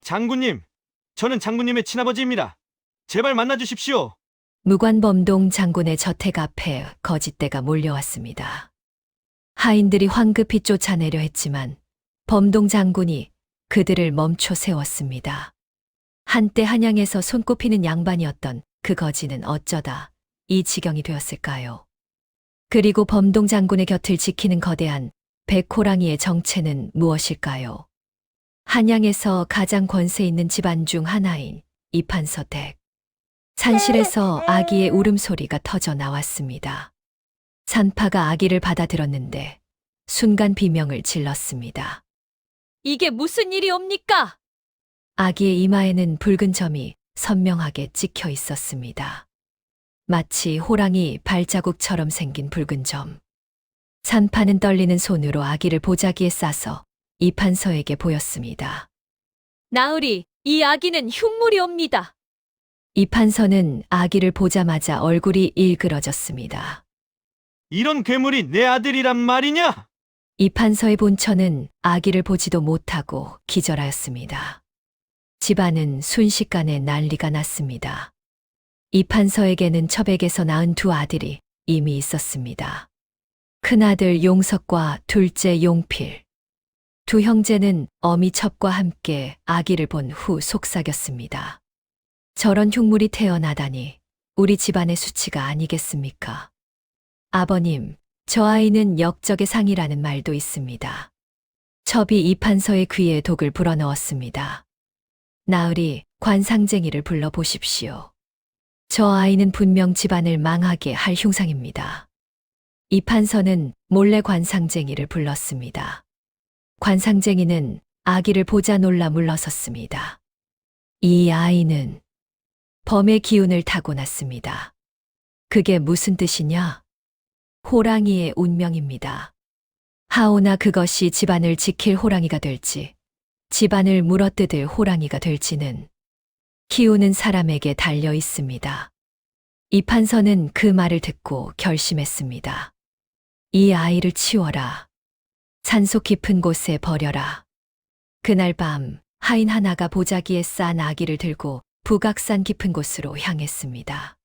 장군님, 저는 장군님의 친아버지입니다. 제발 만나주십시오. 무관범동 장군의 저택 앞에 거짓대가 몰려왔습니다. 하인들이 황급히 쫓아내려 했지만 범동 장군이 그들을 멈춰 세웠습니다. 한때 한양에서 손꼽히는 양반이었던 그 거지는 어쩌다 이 지경이 되었을까요? 그리고 범동 장군의 곁을 지키는 거대한 백호랑이의 정체는 무엇일까요? 한양에서 가장 권세 있는 집안 중 하나인 이판서댁. 산실에서 아기의 울음소리가 터져 나왔습니다. 산파가 아기를 받아들었는데 순간 비명을 질렀습니다. 이게 무슨 일이옵니까? 아기의 이마에는 붉은 점이 선명하게 찍혀 있었습니다. 마치 호랑이 발자국처럼 생긴 붉은 점. 산파는 떨리는 손으로 아기를 보자기에 싸서 이판서에게 보였습니다. 나으리, 이 아기는 흉물이옵니다. 이판서는 아기를 보자마자 얼굴이 일그러졌습니다. 이런 괴물이 내 아들이란 말이냐? 이판서의 본처는 아기를 보지도 못하고 기절하였습니다. 집안은 순식간에 난리가 났습니다. 이판서에게는 첩에게서 낳은 두 아들이 이미 있었습니다. 큰아들 용석과 둘째 용필. 두 형제는 어미 첩과 함께 아기를 본 후 속삭였습니다. 저런 흉물이 태어나다니 우리 집안의 수치가 아니겠습니까? 아버님, 저 아이는 역적의 상이라는 말도 있습니다. 첩이 이판서의 귀에 독을 불어넣었습니다. 나으리, 관상쟁이를 불러보십시오. 저 아이는 분명 집안을 망하게 할 흉상입니다. 이판서는 몰래 관상쟁이를 불렀습니다. 관상쟁이는 아기를 보자 놀라 물러섰습니다. 이 아이는 범의 기운을 타고났습니다. 그게 무슨 뜻이냐? 호랑이의 운명입니다. 하오나 그것이 집안을 지킬 호랑이가 될지, 집안을 물어뜯을 호랑이가 될지는 키우는 사람에게 달려 있습니다. 이판서는 그 말을 듣고 결심했습니다. 이 아이를 치워라. 산속 깊은 곳에 버려라. 그날 밤 하인 하나가 보자기에 싼 아기를 들고 북악산 깊은 곳으로 향했습니다.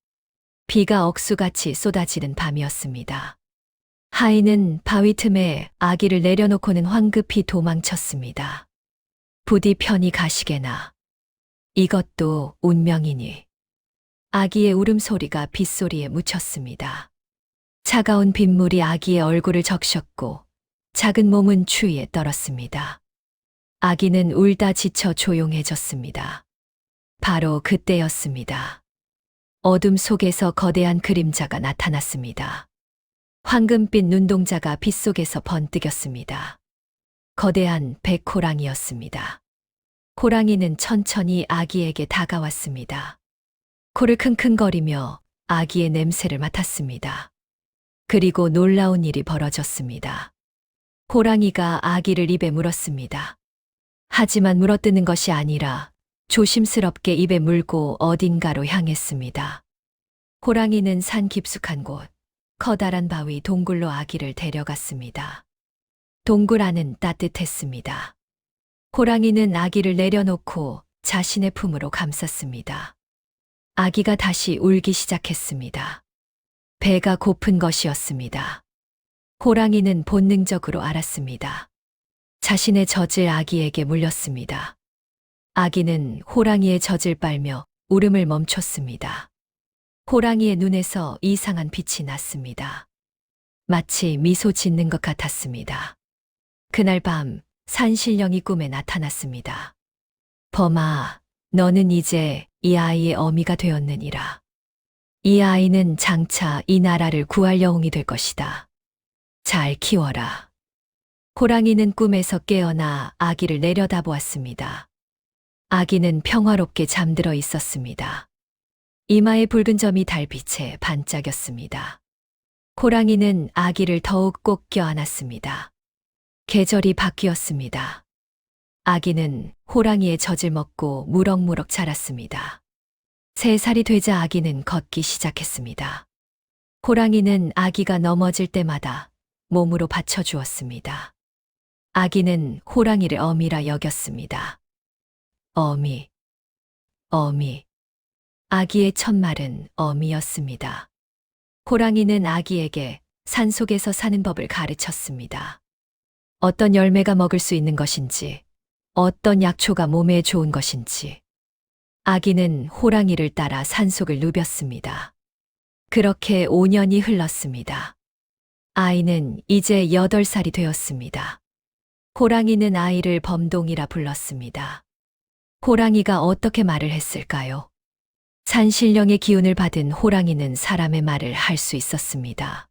비가 억수같이 쏟아지는 밤이었습니다. 하인은 바위 틈에 아기를 내려놓고는 황급히 도망쳤습니다. 부디 편히 가시게나. 이것도 운명이니. 아기의 울음소리가 빗소리에 묻혔습니다. 차가운 빗물이 아기의 얼굴을 적셨고 작은 몸은 추위에 떨었습니다. 아기는 울다 지쳐 조용해졌습니다. 바로 그때였습니다. 어둠 속에서 거대한 그림자가 나타났습니다. 황금빛 눈동자가 빗속에서 번뜩였습니다. 거대한 백호랑이였습니다. 호랑이는 천천히 아기에게 다가왔습니다. 코를 킁킁거리며 아기의 냄새를 맡았습니다. 그리고 놀라운 일이 벌어졌습니다. 호랑이가 아기를 입에 물었습니다. 하지만 물어뜯는 것이 아니라 조심스럽게 입에 물고 어딘가로 향했습니다. 호랑이는 산 깊숙한 곳, 커다란 바위 동굴로 아기를 데려갔습니다. 동굴 안은 따뜻했습니다. 호랑이는 아기를 내려놓고 자신의 품으로 감쌌습니다. 아기가 다시 울기 시작했습니다. 배가 고픈 것이었습니다. 호랑이는 본능적으로 알았습니다. 자신의 젖을 아기에게 물렸습니다. 아기는 호랑이의 젖을 빨며 울음을 멈췄습니다. 호랑이의 눈에서 이상한 빛이 났습니다. 마치 미소 짓는 것 같았습니다. 그날 밤 산신령이 꿈에 나타났습니다. 범아, 너는 이제 이 아이의 어미가 되었느니라. 이 아이는 장차 이 나라를 구할 영웅이 될 것이다. 잘 키워라. 호랑이는 꿈에서 깨어나 아기를 내려다보았습니다. 아기는 평화롭게 잠들어 있었습니다. 이마에 붉은 점이 달빛에 반짝였습니다. 호랑이는 아기를 더욱 꼭 껴안았습니다. 계절이 바뀌었습니다. 아기는 호랑이의 젖을 먹고 무럭무럭 자랐습니다. 3살이 되자 아기는 걷기 시작했습니다. 호랑이는 아기가 넘어질 때마다 몸으로 받쳐주었습니다. 아기는 호랑이를 어미라 여겼습니다. 어미, 어미. 아기의 첫 말은 어미였습니다. 호랑이는 아기에게 산속에서 사는 법을 가르쳤습니다. 어떤 열매가 먹을 수 있는 것인지, 어떤 약초가 몸에 좋은 것인지. 아기는 호랑이를 따라 산속을 누볐습니다. 그렇게 5년이 흘렀습니다. 아이는 이제 8살이 되었습니다. 호랑이는 아이를 범동이라 불렀습니다. 호랑이가 어떻게 말을 했을까요? 산신령의 기운을 받은 호랑이는 사람의 말을 할 수 있었습니다.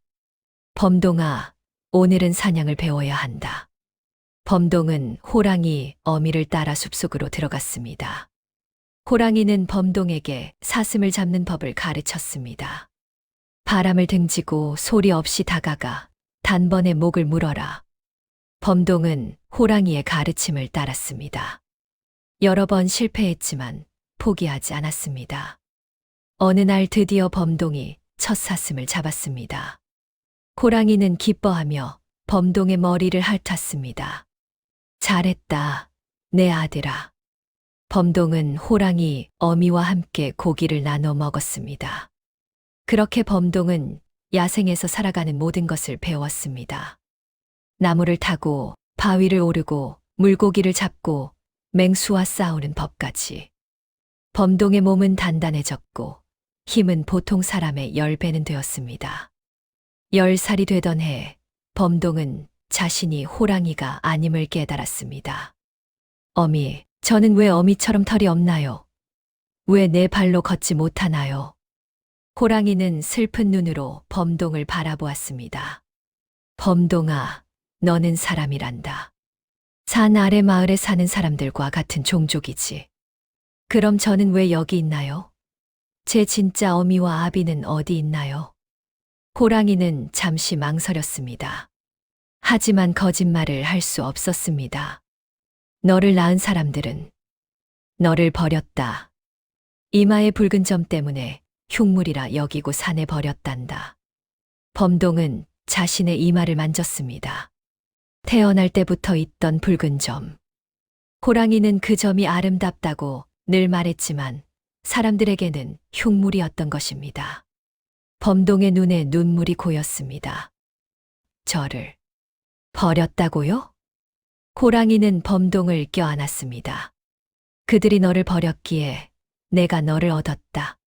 범동아, 오늘은 사냥을 배워야 한다. 범동은 호랑이 어미를 따라 숲속으로 들어갔습니다. 호랑이는 범동에게 사슴을 잡는 법을 가르쳤습니다. 바람을 등지고 소리 없이 다가가 단번에 목을 물어라. 범동은 호랑이의 가르침을 따랐습니다. 여러 번 실패했지만 포기하지 않았습니다. 어느 날 드디어 범동이 첫 사슴을 잡았습니다. 호랑이는 기뻐하며 범동의 머리를 핥았습니다. 잘했다, 내 아들아. 범동은 호랑이 어미와 함께 고기를 나눠 먹었습니다. 그렇게 범동은 야생에서 살아가는 모든 것을 배웠습니다. 나무를 타고 바위를 오르고 물고기를 잡고 맹수와 싸우는 법까지. 범동의 몸은 단단해졌고 힘은 보통 사람의 10배는 되었습니다. 10살이 되던 해 범동은 자신이 호랑이가 아님을 깨달았습니다. 어미, 저는 왜 어미처럼 털이 없나요? 왜 내 발로 걷지 못하나요? 호랑이는 슬픈 눈으로 범동을 바라보았습니다. 범동아, 너는 사람이란다. 산 아래 마을에 사는 사람들과 같은 종족이지. 그럼 저는 왜 여기 있나요? 제 진짜 어미와 아비는 어디 있나요? 호랑이는 잠시 망설였습니다. 하지만 거짓말을 할 수 없었습니다. 너를 낳은 사람들은 너를 버렸다. 이마의 붉은 점 때문에 흉물이라 여기고 산에 버렸단다. 범동은 자신의 이마를 만졌습니다. 태어날 때부터 있던 붉은 점. 호랑이는 그 점이 아름답다고 늘 말했지만 사람들에게는 흉물이었던 것입니다. 범동의 눈에 눈물이 고였습니다. 저를 버렸다고요? 호랑이는 범동을 껴안았습니다. 그들이 너를 버렸기에 내가 너를 얻었다.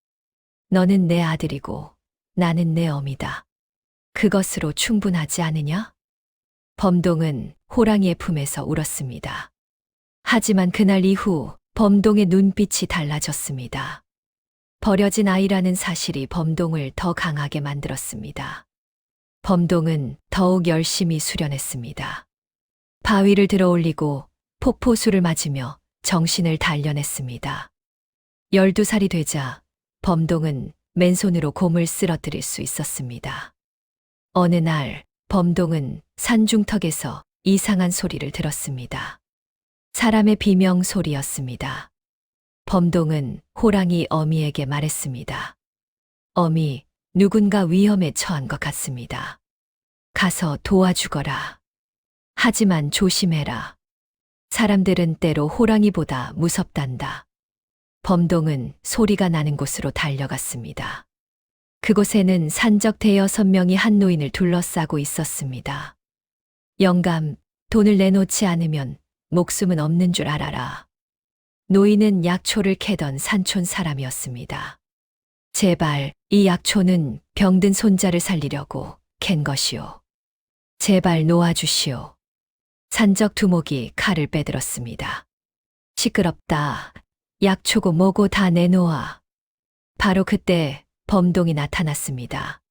너는 내 아들이고 나는 내 어미다. 그것으로 충분하지 않으냐? 범동은 호랑이의 품에서 울었습니다. 하지만 그날 이후 범동의 눈빛이 달라졌습니다. 버려진 아이라는 사실이 범동을 더 강하게 만들었습니다. 범동은 더욱 열심히 수련했습니다. 바위를 들어 올리고 폭포수를 맞으며 정신을 단련했습니다. 12살이 되자 범동은 맨손으로 곰을 쓰러뜨릴 수 있었습니다. 어느 날 범동은 산중턱에서 이상한 소리를 들었습니다. 사람의 비명 소리였습니다. 범동은 호랑이 어미에게 말했습니다. 어미, 누군가 위험에 처한 것 같습니다. 가서 도와주거라. 하지만 조심해라. 사람들은 때로 호랑이보다 무섭단다. 범동은 소리가 나는 곳으로 달려갔습니다. 그곳에는 산적 대여섯 명이 한 노인을 둘러싸고 있었습니다. 영감, 돈을 내놓지 않으면 목숨은 없는 줄 알아라. 노인은 약초를 캐던 산촌 사람이었습니다. 제발, 이 약초는 병든 손자를 살리려고 캔 것이오. 제발 놓아주시오. 산적 두목이 칼을 빼들었습니다. 시끄럽다. 약초고 뭐고 다 내놓아. 바로 그때 범동이 나타났습니다.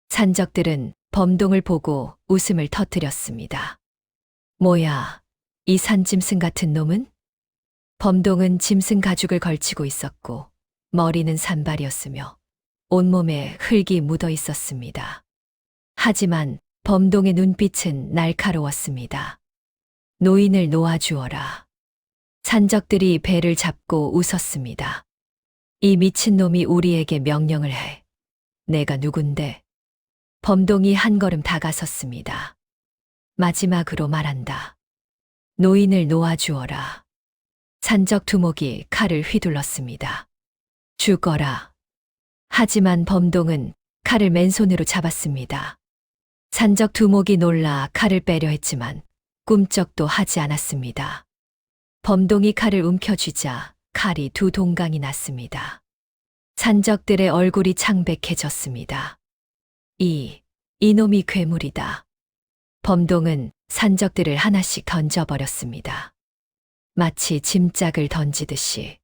산적들은 범동을 보고 웃음을 터뜨렸습니다. 뭐야, 이 산짐승 같은 놈은? 범동은 짐승 가죽을 걸치고 있었고 머리는 산발이었으며 온몸에 흙이 묻어 있었습니다. 하지만 범동의 눈빛은 날카로웠습니다. 노인을 놓아주어라. 산적들이 배를 잡고 웃었습니다. 이 미친놈이 우리에게 명령을 해. 내가 누군데? 범동이 한 걸음 다가섰습니다. 마지막으로 말한다. 노인을 놓아주어라. 산적 두목이 칼을 휘둘렀습니다. 죽어라. 하지만 범동은 칼을 맨손으로 잡았습니다. 산적 두목이 놀라 칼을 빼려 했지만 꿈쩍도 하지 않았습니다. 범동이 칼을 움켜쥐자 칼이 두 동강이 났습니다. 산적들의 얼굴이 창백해졌습니다. 이놈이 괴물이다. 범동은 산적들을 하나씩 던져버렸습니다. 마치 짐짝을 던지듯이.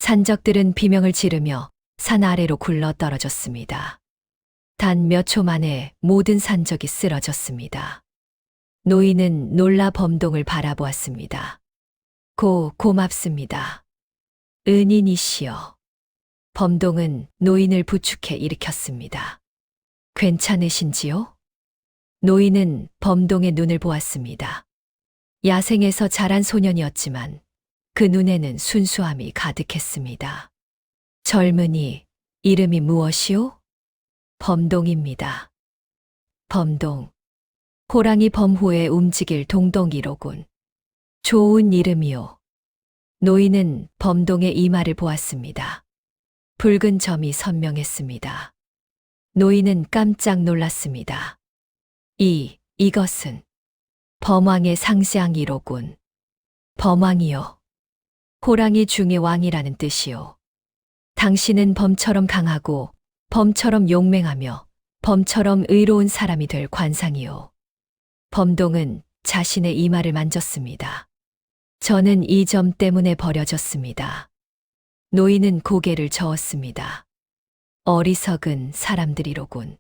산적들은 비명을 지르며 산 아래로 굴러 떨어졌습니다. 단 몇 초 만에 모든 산적이 쓰러졌습니다. 노인은 놀라 범동을 바라보았습니다. 고맙습니다. 은인이시여. 범동은 노인을 부축해 일으켰습니다. 괜찮으신지요? 노인은 범동의 눈을 보았습니다. 야생에서 자란 소년이었지만 그 눈에는 순수함이 가득했습니다. 젊은이, 이름이 무엇이오? 범동입니다. 범동. 호랑이 범호에 움직일 동동이로군. 좋은 이름이오. 노인은 범동의 이마를 보았습니다. 붉은 점이 선명했습니다. 노인은 깜짝 놀랐습니다. 이것은 범왕의 상시왕이로군. 범왕이요. 호랑이 중의 왕이라는 뜻이요. 당신은 범처럼 강하고 범처럼 용맹하며 범처럼 의로운 사람이 될 관상이요. 범동은 자신의 이마를 만졌습니다. 저는 이 점 때문에 버려졌습니다. 노인은 고개를 저었습니다. 어리석은 사람들이로군.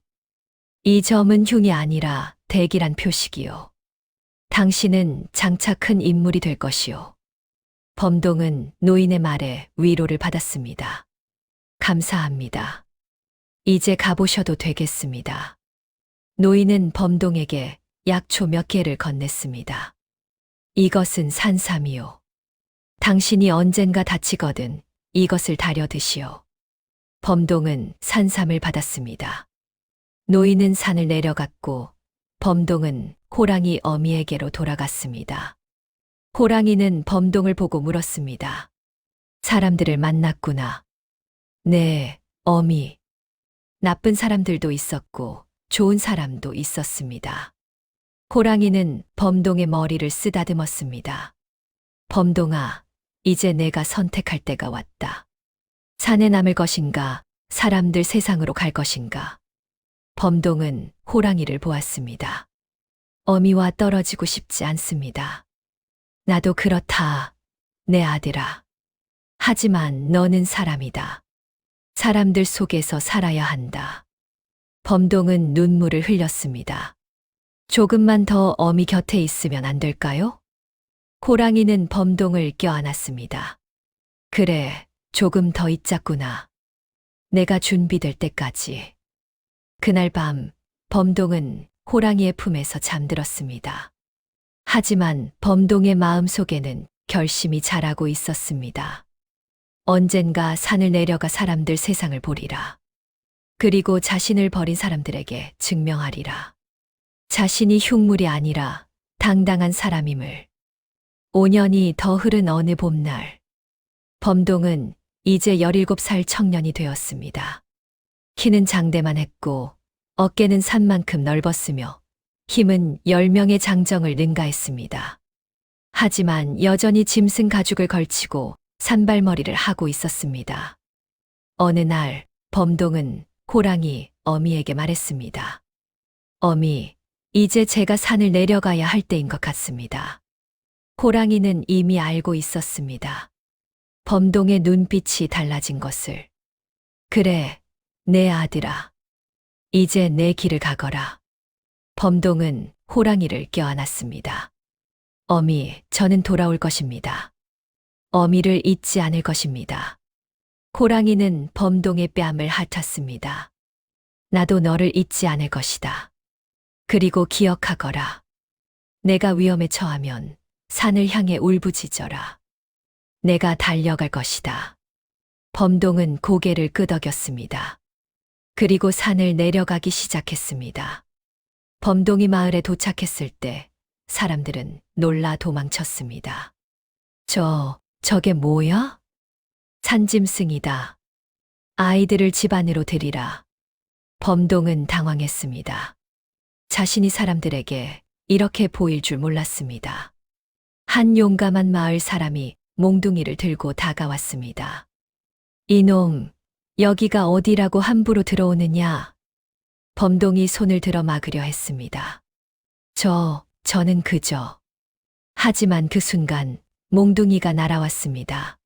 이 점은 흉이 아니라 대기란 표식이요. 당신은 장차 큰 인물이 될 것이요. 범동은 노인의 말에 위로를 받았습니다. 감사합니다. 이제 가보셔도 되겠습니다. 노인은 범동에게 약초 몇 개를 건넸습니다. 이것은 산삼이요. 당신이 언젠가 다치거든 이것을 다려 드시오. 범동은 산삼을 받았습니다. 노인은 산을 내려갔고 범동은 호랑이 어미에게로 돌아갔습니다. 호랑이는 범동을 보고 물었습니다. 사람들을 만났구나. 네, 어미. 나쁜 사람들도 있었고 좋은 사람도 있었습니다. 호랑이는 범동의 머리를 쓰다듬었습니다. 범동아, 이제 내가 선택할 때가 왔다. 산에 남을 것인가, 사람들 세상으로 갈 것인가. 범동은 호랑이를 보았습니다. 어미와 떨어지고 싶지 않습니다. 나도 그렇다, 내 아들아. 하지만 너는 사람이다. 사람들 속에서 살아야 한다. 범동은 눈물을 흘렸습니다. 조금만 더 어미 곁에 있으면 안 될까요? 호랑이는 범동을 껴안았습니다. 그래, 조금 더 있자꾸나. 내가 준비될 때까지. 그날 밤, 범동은 호랑이의 품에서 잠들었습니다. 하지만 범동의 마음속에는 결심이 자라고 있었습니다. 언젠가 산을 내려가 사람들 세상을 보리라. 그리고 자신을 버린 사람들에게 증명하리라. 자신이 흉물이 아니라 당당한 사람임을. 5년이 더 흐른 어느 봄날, 범동은 이제 17살 청년이 되었습니다. 키는 장대만 했고 어깨는 산만큼 넓었으며 힘은 10명의 장정을 능가했습니다. 하지만 여전히 짐승 가죽을 걸치고 산발머리를 하고 있었습니다. 어느 날 범동은 호랑이 어미에게 말했습니다. 어미, 이제 제가 산을 내려가야 할 때인 것 같습니다. 호랑이는 이미 알고 있었습니다. 범동의 눈빛이 달라진 것을. 그래, 내 아들아. 이제 내 길을 가거라. 범동은 호랑이를 껴안았습니다. 어미, 저는 돌아올 것입니다. 어미를 잊지 않을 것입니다. 호랑이는 범동의 뺨을 핥았습니다. 나도 너를 잊지 않을 것이다. 그리고 기억하거라. 내가 위험에 처하면 산을 향해 울부짖어라. 내가 달려갈 것이다. 범동은 고개를 끄덕였습니다. 그리고 산을 내려가기 시작했습니다. 범동이 마을에 도착했을 때 사람들은 놀라 도망쳤습니다. 저게 뭐야? 산짐승이다. 아이들을 집 안으로 들이라. 범동은 당황했습니다. 자신이 사람들에게 이렇게 보일 줄 몰랐습니다. 한 용감한 마을 사람이 몽둥이를 들고 다가왔습니다. 이놈, 여기가 어디라고 함부로 들어오느냐? 범동이 손을 들어 막으려 했습니다. 저는 그저. 하지만 그 순간 몽둥이가 날아왔습니다.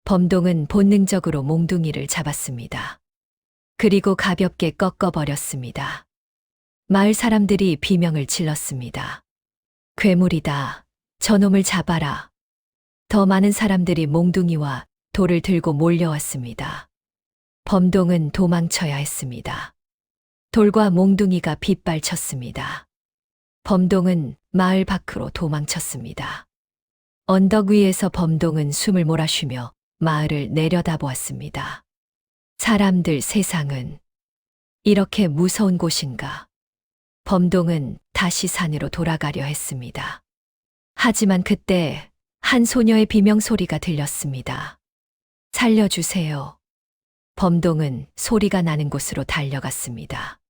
범동은 본능적으로 몽둥이를 잡았습니다. 그리고 가볍게 꺾어버렸습니다. 마을 사람들이 비명을 질렀습니다. 괴물이다. 저놈을 잡아라. 더 많은 사람들이 몽둥이와 돌을 들고 몰려왔습니다. 범동은 도망쳐야 했습니다. 돌과 몽둥이가 빗발쳤습니다. 범동은 마을 밖으로 도망쳤습니다. 언덕 위에서 범동은 숨을 몰아쉬며 마을을 내려다보았습니다. 사람들, 세상은 이렇게 무서운 곳인가? 범동은 다시 산으로 돌아가려 했습니다. 하지만 그때 한 소녀의 비명소리가 들렸습니다. 살려주세요. 범동은 소리가 나는 곳으로 달려갔습니다.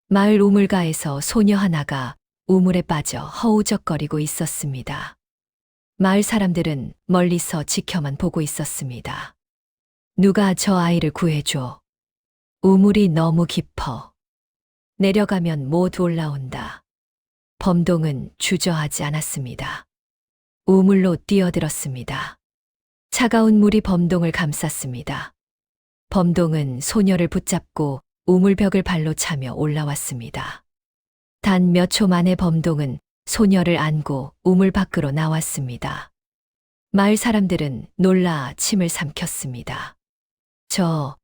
마을 우물가에서 소녀 하나가 우물에 빠져 허우적거리고 있었습니다. 마을 사람들은 멀리서 지켜만 보고 있었습니다. 누가 저 아이를 구해줘. 우물이 너무 깊어. 내려가면 못 올라온다. 범동은 주저하지 않았습니다. 우물로 뛰어들었습니다. 차가운 물이 범동을 감쌌습니다. 범동은 소녀를 붙잡고 우물벽을 발로 차며 올라왔습니다. 단 몇 초 만에 범동은 소녀를 안고 우물 밖으로 나왔습니다. 마을 사람들은 놀라 침을 삼켰습니다. 저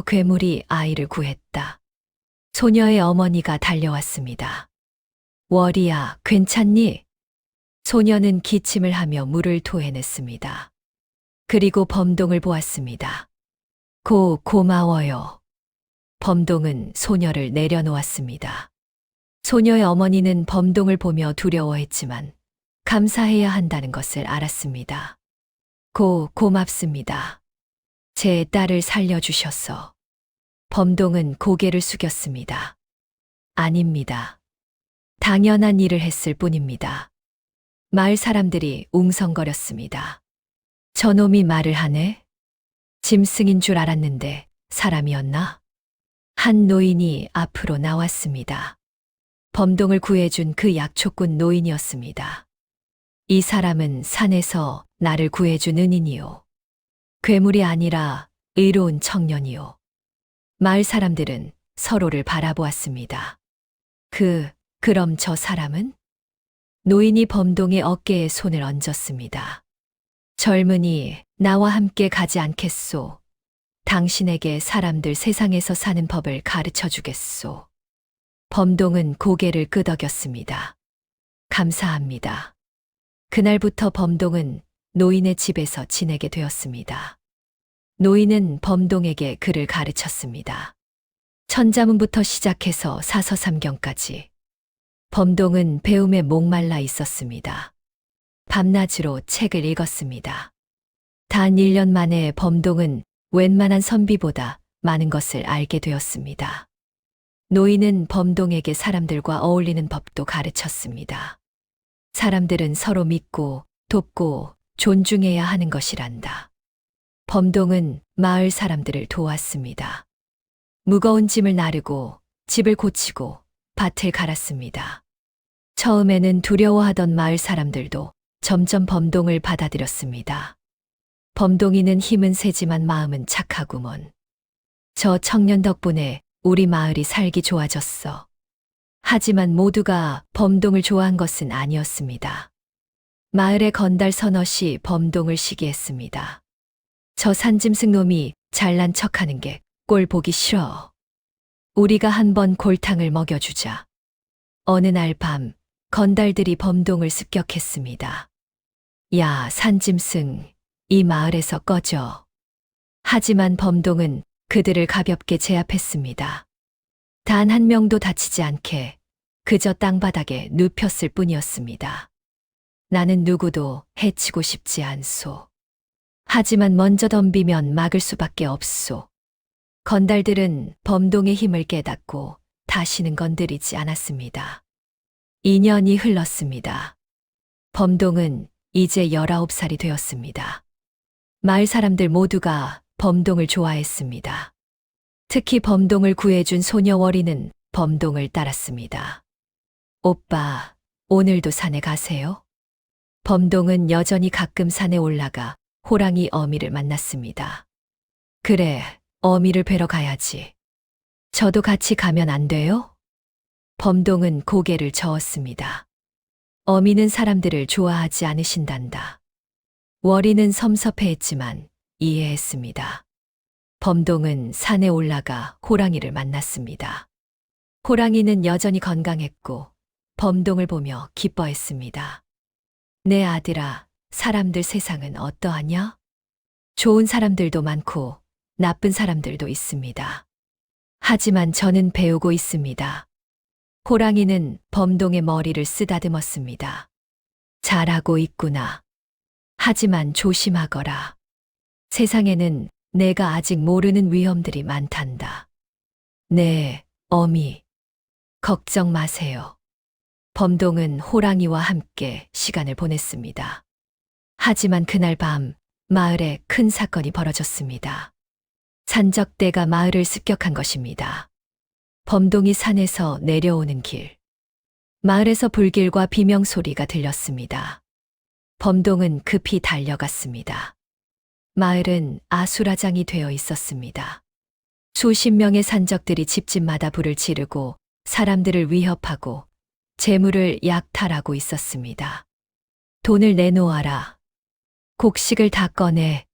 괴물이 아이를 구했다. 소녀의 어머니가 달려왔습니다. 월이야, 괜찮니? 소녀는 기침을 하며 물을 토해냈습니다. 그리고 범동을 보았습니다. 고마워요. 범동은 소녀를 내려놓았습니다. 소녀의 어머니는 범동을 보며 두려워했지만 감사해야 한다는 것을 알았습니다. 고맙습니다. 제 딸을 살려주셔서. 범동은 고개를 숙였습니다. 아닙니다. 당연한 일을 했을 뿐입니다. 마을 사람들이 웅성거렸습니다. 저놈이 말을 하네? 짐승인 줄 알았는데 사람이었나? 한 노인이 앞으로 나왔습니다. 범동을 구해준 그 약초꾼 노인이었습니다. 이 사람은 산에서 나를 구해준 은인이요. 괴물이 아니라 의로운 청년이요. 마을 사람들은 서로를 바라보았습니다. 그럼 저 사람은? 노인이 범동의 어깨에 손을 얹었습니다. 젊은이, 나와 함께 가지 않겠소. 당신에게 사람들 세상에서 사는 법을 가르쳐 주겠소. 범동은 고개를 끄덕였습니다. 감사합니다. 그날부터 범동은 노인의 집에서 지내게 되었습니다. 노인은 범동에게 글을 가르쳤습니다. 천자문부터 시작해서 사서삼경까지. 범동은 배움에 목말라 있었습니다. 밤낮으로 책을 읽었습니다. 단 1년 만에 범동은 웬만한 선비보다 많은 것을 알게 되었습니다. 노인은 범동에게 사람들과 어울리는 법도 가르쳤습니다. 사람들은 서로 믿고 돕고 존중해야 하는 것이란다. 범동은 마을 사람들을 도왔습니다. 무거운 짐을 나르고 집을 고치고 밭을 갈았습니다. 처음에는 두려워하던 마을 사람들도 점점 범동을 받아들였습니다. 범동이는 힘은 세지만 마음은 착하구먼. 저 청년 덕분에 우리 마을이 살기 좋아졌어. 하지만 모두가 범동을 좋아한 것은 아니었습니다. 마을의 건달 서넛이 범동을 시기했습니다. 저 산짐승 놈이 잘난 척하는 게 꼴 보기 싫어. 우리가 한번 골탕을 먹여주자. 어느 날 밤 건달들이 범동을 습격했습니다. 야, 산짐승, 이 마을에서 꺼져. 하지만 범동은 그들을 가볍게 제압했습니다. 단 한 명도 다치지 않게 그저 땅바닥에 눕혔을 뿐이었습니다. 나는 누구도 해치고 싶지 않소. 하지만 먼저 덤비면 막을 수밖에 없소. 건달들은 범동의 힘을 깨닫고 다시는 건드리지 않았습니다. 2년이 흘렀습니다. 범동은 이제 19살이 되었습니다. 마을 사람들 모두가 범동을 좋아했습니다. 특히 범동을 구해준 소녀 월이는 범동을 따랐습니다. 오빠, 오늘도 산에 가세요? 범동은 여전히 가끔 산에 올라가 호랑이 어미를 만났습니다. 그래, 어미를 뵈러 가야지. 저도 같이 가면 안 돼요? 범동은 고개를 저었습니다. 어미는 사람들을 좋아하지 않으신단다. 월이는 섭섭해했지만 이해했습니다. 범동은 산에 올라가 호랑이를 만났습니다. 호랑이는 여전히 건강했고 범동을 보며 기뻐했습니다. 내 아들아, 사람들 세상은 어떠하냐? 좋은 사람들도 많고 나쁜 사람들도 있습니다. 하지만 저는 배우고 있습니다. 호랑이는 범동의 머리를 쓰다듬었습니다. 잘하고 있구나. 하지만 조심하거라. 세상에는 내가 아직 모르는 위험들이 많단다. 네, 어미. 걱정 마세요. 범동은 호랑이와 함께 시간을 보냈습니다. 하지만 그날 밤 마을에 큰 사건이 벌어졌습니다. 산적대가 마을을 습격한 것입니다. 범동이 산에서 내려오는 길. 마을에서 불길과 비명소리가 들렸습니다. 범동은 급히 달려갔습니다. 마을은 아수라장이 되어 있었습니다. 수십 명의 산적들이 집집마다 불을 지르고 사람들을 위협하고 재물을 약탈하고 있었습니다. 돈을 내놓아라. 곡식을 다 꺼내.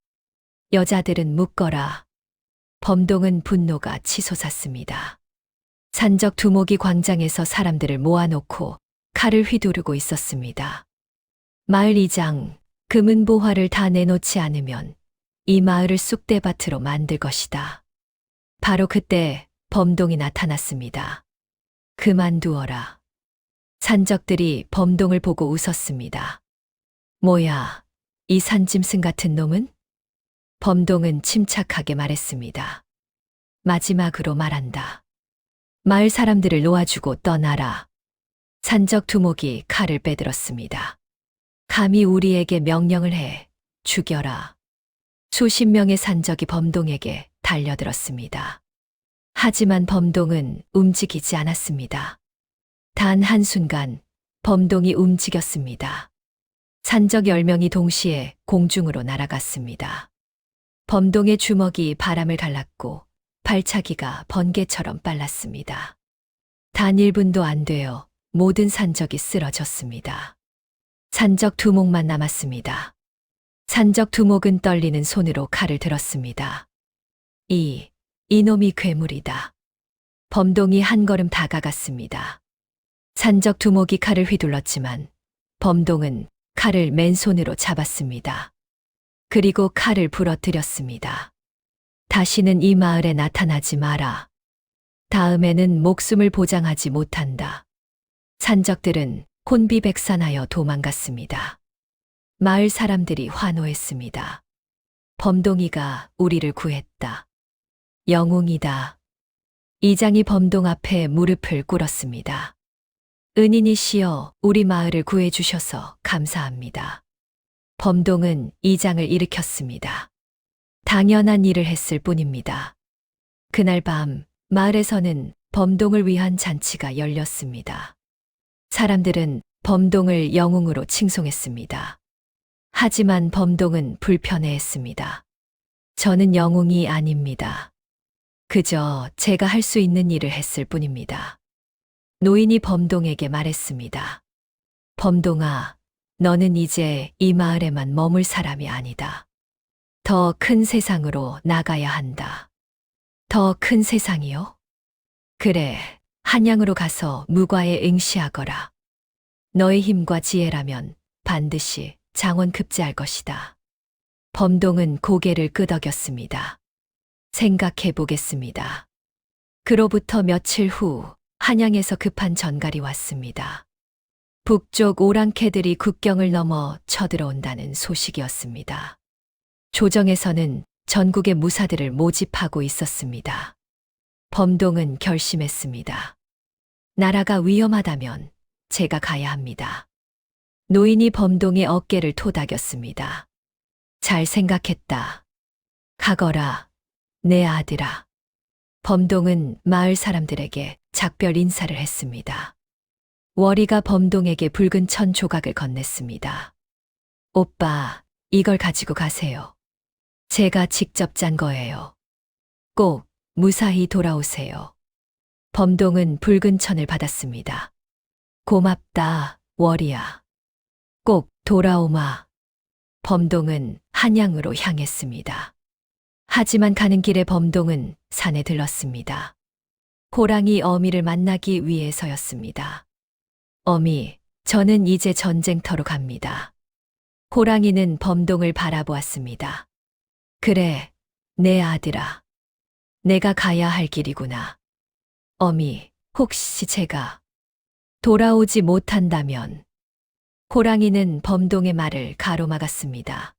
여자들은 묶어라. 범동은 분노가 치솟았습니다. 산적 두목이 광장에서 사람들을 모아놓고 칼을 휘두르고 있었습니다. 마을 이장, 금은보화를 다 내놓지 않으면 이 마을을 쑥대밭으로 만들 것이다. 바로 그때 범동이 나타났습니다. 그만두어라. 산적들이 범동을 보고 웃었습니다. 뭐야, 이 산짐승 같은 놈은? 범동은 침착하게 말했습니다. 마지막으로 말한다. 마을 사람들을 놓아주고 떠나라. 산적 두목이 칼을 빼들었습니다. 감히 우리에게 명령을 해. 죽여라. 수십 명의 산적이 범동에게 달려들었습니다. 하지만 범동은 움직이지 않았습니다. 단 한순간 범동이 움직였습니다. 산적 10명이 동시에 공중으로 날아갔습니다. 범동의 주먹이 바람을 갈랐고 발차기가 번개처럼 빨랐습니다. 단 1분도 안 되어 모든 산적이 쓰러졌습니다. 산적 두목만 남았습니다. 산적 두목은 떨리는 손으로 칼을 들었습니다. 이놈이 괴물이다. 범동이 한 걸음 다가갔습니다. 산적 두목이 칼을 휘둘렀지만 범동은 칼을 맨손으로 잡았습니다. 그리고 칼을 부러뜨렸습니다. 다시는 이 마을에 나타나지 마라. 다음에는 목숨을 보장하지 못한다. 산적들은 혼비백산하여 도망갔습니다. 마을 사람들이 환호했습니다. 범동이가 우리를 구했다. 영웅이다. 이장이 범동 앞에 무릎을 꿇었습니다. 은인이시여, 우리 마을을 구해주셔서 감사합니다. 범동은 이장을 일으켰습니다. 당연한 일을 했을 뿐입니다. 그날 밤 마을에서는 범동을 위한 잔치가 열렸습니다. 사람들은 범동을 영웅으로 칭송했습니다. 하지만 범동은 불편해했습니다. 저는 영웅이 아닙니다. 그저 제가 할 수 있는 일을 했을 뿐입니다. 노인이 범동에게 말했습니다. 범동아, 너는 이제 이 마을에만 머물 사람이 아니다. 더 큰 세상으로 나가야 한다. 더 큰 세상이요? 그래, 한양으로 가서 무과에 응시하거라. 너의 힘과 지혜라면 반드시 장원급제할 것이다. 범동은 고개를 끄덕였습니다. 생각해 보겠습니다. 그로부터 며칠 후 한양에서 급한 전갈이 왔습니다. 북쪽 오랑캐들이 국경을 넘어 쳐들어온다는 소식이었습니다. 조정에서는 전국의 무사들을 모집하고 있었습니다. 범동은 결심했습니다. 나라가 위험하다면 제가 가야 합니다. 노인이 범동의 어깨를 토닥였습니다. 잘 생각했다. 가거라, 내 아들아. 범동은 마을 사람들에게 작별 인사를 했습니다. 월이가 범동에게 붉은 천 조각을 건넸습니다. 오빠, 이걸 가지고 가세요. 제가 직접 짠 거예요. 꼭 무사히 돌아오세요. 범동은 붉은 천을 받았습니다. 고맙다, 월이야. 꼭 돌아오마. 범동은 한양으로 향했습니다. 하지만 가는 길에 범동은 산에 들렀습니다. 호랑이 어미를 만나기 위해서였습니다. 어미, 저는 이제 전쟁터로 갑니다. 호랑이는 범동을 바라보았습니다. 그래, 내 아들아. 내가 가야 할 길이구나. 어미, 혹시 제가 돌아오지 못한다면? 호랑이는 범동의 말을 가로막았습니다.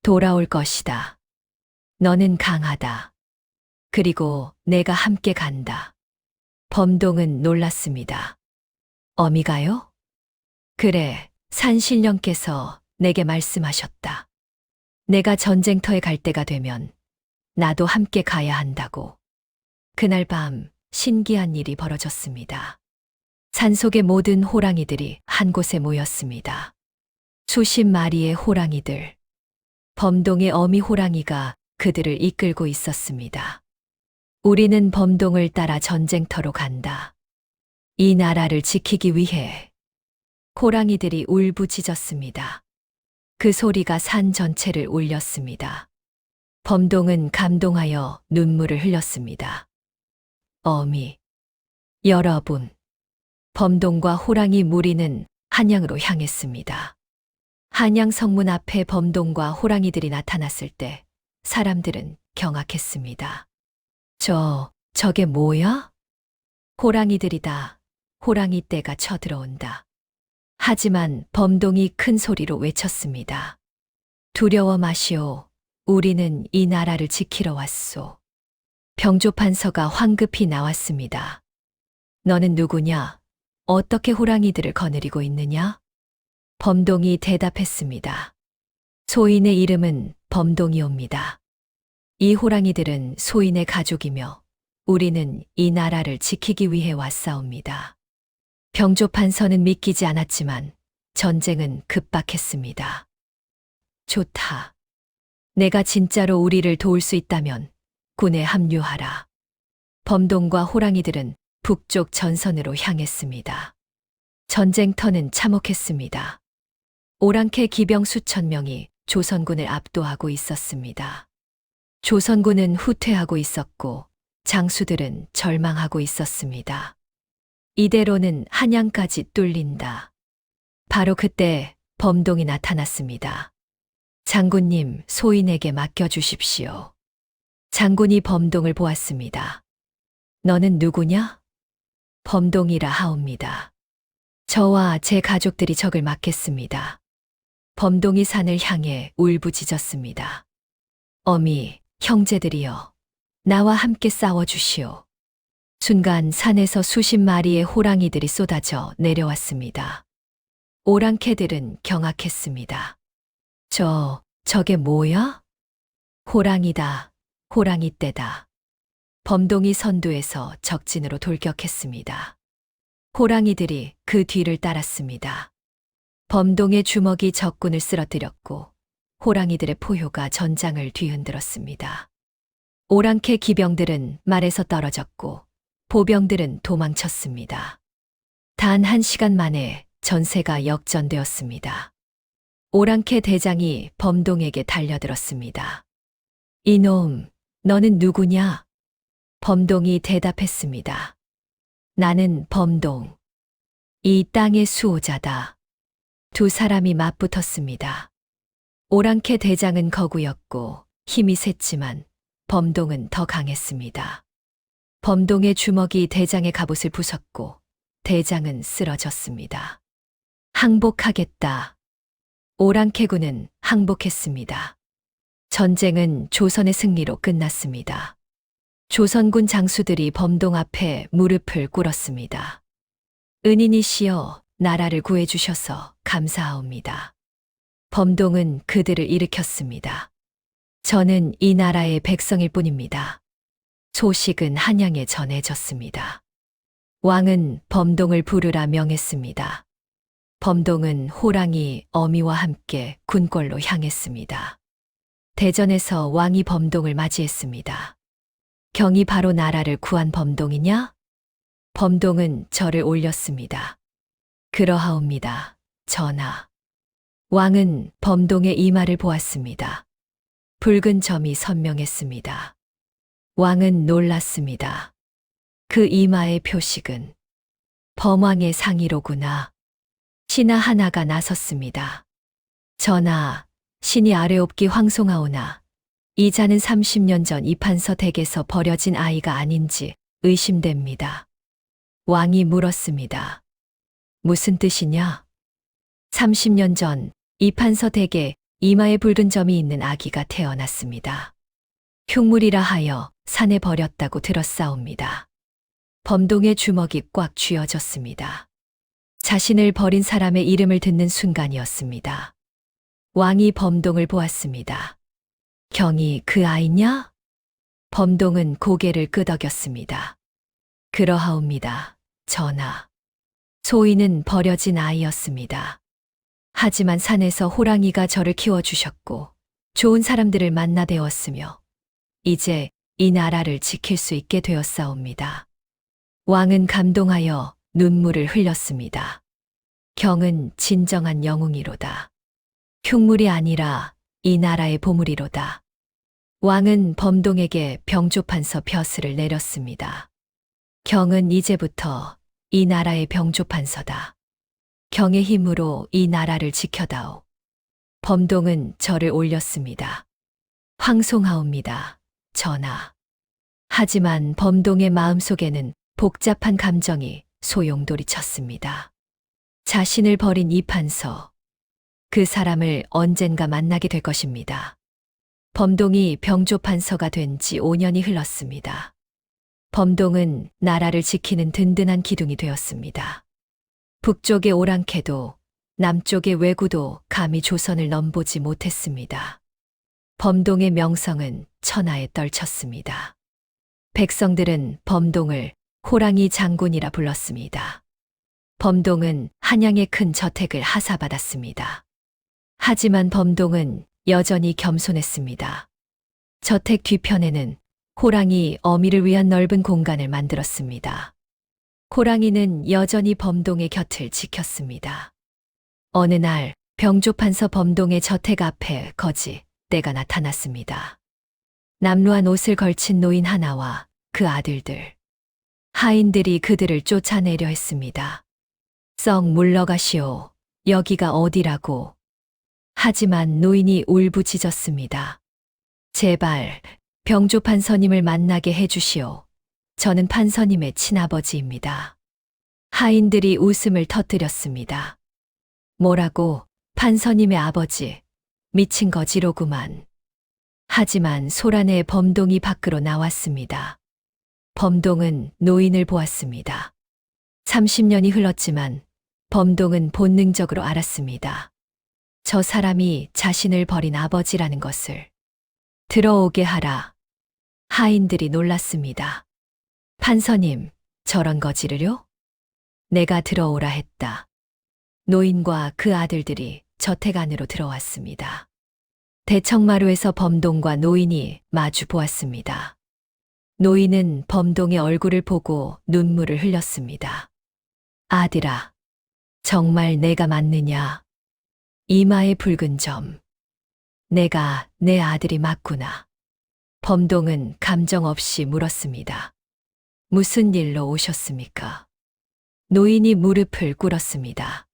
돌아올 것이다. 너는 강하다. 그리고 내가 함께 간다. 범동은 놀랐습니다. 어미가요? 그래, 산신령께서 내게 말씀하셨다. 내가 전쟁터에 갈 때가 되면 나도 함께 가야 한다고. 그날 밤 신기한 일이 벌어졌습니다. 산속의 모든 호랑이들이 한 곳에 모였습니다. 수십 마리의 호랑이들. 범동의 어미 호랑이가 그들을 이끌고 있었습니다. 우리는 범동을 따라 전쟁터로 간다. 이 나라를 지키기 위해. 호랑이들이 울부짖었습니다. 그 소리가 산 전체를 울렸습니다. 범동은 감동하여 눈물을 흘렸습니다. 어미, 여러분. 범동과 호랑이 무리는 한양으로 향했습니다. 한양 성문 앞에 범동과 호랑이들이 나타났을 때 사람들은 경악했습니다. 저게 뭐야? 호랑이들이다. 호랑이 떼가 쳐들어온다. 하지만 범동이 큰 소리로 외쳤습니다. 두려워 마시오. 우리는 이 나라를 지키러 왔소. 병조판서가 황급히 나왔습니다. 너는 누구냐? 어떻게 호랑이들을 거느리고 있느냐? 범동이 대답했습니다. 소인의 이름은 범동이옵니다. 이 호랑이들은 소인의 가족이며 우리는 이 나라를 지키기 위해 왔사옵니다. 병조판서는 믿기지 않았지만 전쟁은 급박했습니다. 좋다. 내가 진짜로 우리를 도울 수 있다면 군에 합류하라. 범동과 호랑이들은 북쪽 전선으로 향했습니다. 전쟁터는 참혹했습니다. 오랑캐 기병 수천 명이 조선군을 압도하고 있었습니다. 조선군은 후퇴하고 있었고 장수들은 절망하고 있었습니다. 이대로는 한양까지 뚫린다. 바로 그때 범동이 나타났습니다. 장군님, 소인에게 맡겨주십시오. 장군이 범동을 보았습니다. 너는 누구냐? 범동이라 하옵니다. 저와 제 가족들이 적을 막겠습니다. 범동이 산을 향해 울부짖었습니다. 어미, 형제들이여, 나와 함께 싸워주시오. 순간 산에서 수십 마리의 호랑이들이 쏟아져 내려왔습니다. 오랑캐들은 경악했습니다. 저게 뭐야? 호랑이다. 호랑이 떼다. 범동이 선두에서 적진으로 돌격했습니다. 호랑이들이 그 뒤를 따랐습니다. 범동의 주먹이 적군을 쓰러뜨렸고 호랑이들의 포효가 전장을 뒤흔들었습니다. 오랑캐 기병들은 말에서 떨어졌고 보병들은 도망쳤습니다. 단 1시간 만에 전세가 역전되었습니다. 오랑캐 대장이 범동에게 달려들었습니다. 이놈, 너는 누구냐? 범동이 대답했습니다. 나는 범동. 이 땅의 수호자다. 두 사람이 맞붙었습니다. 오랑캐 대장은 거구였고 힘이 셌지만 범동은 더 강했습니다. 범동의 주먹이 대장의 갑옷을 부쉈고 대장은 쓰러졌습니다. 항복하겠다. 오랑캐군은 항복했습니다. 전쟁은 조선의 승리로 끝났습니다. 조선군 장수들이 범동 앞에 무릎을 꿇었습니다. 은인이시여, 나라를 구해주셔서 감사하옵니다. 범동은 그들을 일으켰습니다. 저는 이 나라의 백성일 뿐입니다. 소식은 한양에 전해졌습니다. 왕은 범동을 부르라 명했습니다. 범동은 호랑이 어미와 함께 궁궐로 향했습니다. 대전에서 왕이 범동을 맞이했습니다. 경이 바로 나라를 구한 범동이냐? 범동은 절을 올렸습니다. 그러하옵니다, 전하. 왕은 범동의 이마를 보았습니다. 붉은 점이 선명했습니다. 왕은 놀랐습니다. 그 이마의 표식은 범왕의 상의로구나. 신하 하나가 나섰습니다. 전하, 신이 아뢰옵기 황송하오나 이 자는 30년 전 이판서 댁에서 버려진 아이가 아닌지 의심됩니다. 왕이 물었습니다. 무슨 뜻이냐? 30년 전 이판서 댁에 이마에 붉은 점이 있는 아기가 태어났습니다. 흉물이라 하여 산에 버렸다고 들었사옵니다. 범동의 주먹이 꽉 쥐어졌습니다. 자신을 버린 사람의 이름을 듣는 순간이었습니다. 왕이 범동을 보았습니다. 경이 그 아이냐? 범동은 고개를 끄덕였습니다. 그러하옵니다, 전하. 소인은 버려진 아이였습니다. 하지만 산에서 호랑이가 저를 키워주셨고 좋은 사람들을 만나되었으며 이제 이 나라를 지킬 수 있게 되었사옵니다. 왕은 감동하여 눈물을 흘렸습니다. 경은 진정한 영웅이로다. 흉물이 아니라 이 나라의 보물이로다. 왕은 범동에게 병조판서 벼슬을 내렸습니다. 경은 이제부터 이 나라의 병조판서다. 경의 힘으로 이 나라를 지켜다오. 범동은 절을 올렸습니다. 황송하옵니다, 전하. 하지만 범동의 마음속에는 복잡한 감정이 소용돌이쳤습니다. 자신을 버린 이판서, 그 사람을 언젠가 만나게 될 것입니다. 범동이 병조판서가 된 지 5년이 흘렀습니다. 범동은 나라를 지키는 든든한 기둥이 되었습니다. 북쪽의 오랑캐도 남쪽의 왜구도 감히 조선을 넘보지 못했습니다. 범동의 명성은 천하에 떨쳤습니다. 백성들은 범동을 호랑이 장군이라 불렀습니다. 범동은 한양의 큰 저택을 하사받았습니다. 하지만 범동은 여전히 겸손했습니다. 저택 뒤편에는 호랑이 어미를 위한 넓은 공간을 만들었습니다. 호랑이는 여전히 범동의 곁을 지켰습니다. 어느 날 병조판서 범동의 저택 앞에 거지 떼가 나타났습니다. 남루한 옷을 걸친 노인 하나와 그 아들들. 하인들이 그들을 쫓아내려 했습니다. 썩 물러가시오. 여기가 어디라고. 하지만 노인이 울부짖었습니다. 제발 병조판서님을 만나게 해주시오. 저는 판서님의 친아버지입니다. 하인들이 웃음을 터뜨렸습니다. 뭐라고, 판서님의 아버지, 미친 거지로구만. 하지만 소란에 범동이 밖으로 나왔습니다. 범동은 노인을 보았습니다. 30년이 흘렀지만 범동은 본능적으로 알았습니다. 저 사람이 자신을 버린 아버지라는 것을. 들어오게 하라. 하인들이 놀랐습니다. 판서님, 저런 거지를요? 내가 들어오라 했다. 노인과 그 아들들이 저택 안으로 들어왔습니다. 대청마루에서 범동과 노인이 마주 보았습니다. 노인은 범동의 얼굴을 보고 눈물을 흘렸습니다. 아들아, 정말 내가 맞느냐? 이마에 붉은 점. 내가 내 아들이 맞구나. 범동은 감정 없이 물었습니다. 무슨 일로 오셨습니까? 노인이 무릎을 꿇었습니다.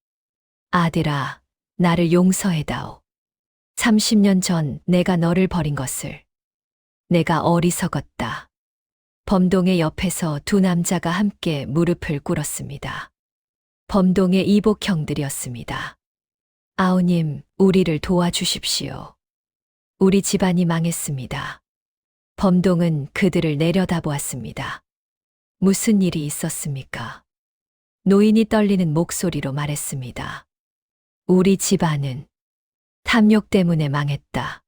아들아, 나를 용서해다오. 30년 전 내가 너를 버린 것을. 내가 어리석었다. 범동의 옆에서 두 남자가 함께 무릎을 꿇었습니다. 범동의 이복형들이었습니다. 아우님, 우리를 도와주십시오. 우리 집안이 망했습니다. 범동은 그들을 내려다보았습니다. 무슨 일이 있었습니까? 노인이 떨리는 목소리로 말했습니다. 우리 집안은 탐욕 때문에 망했다.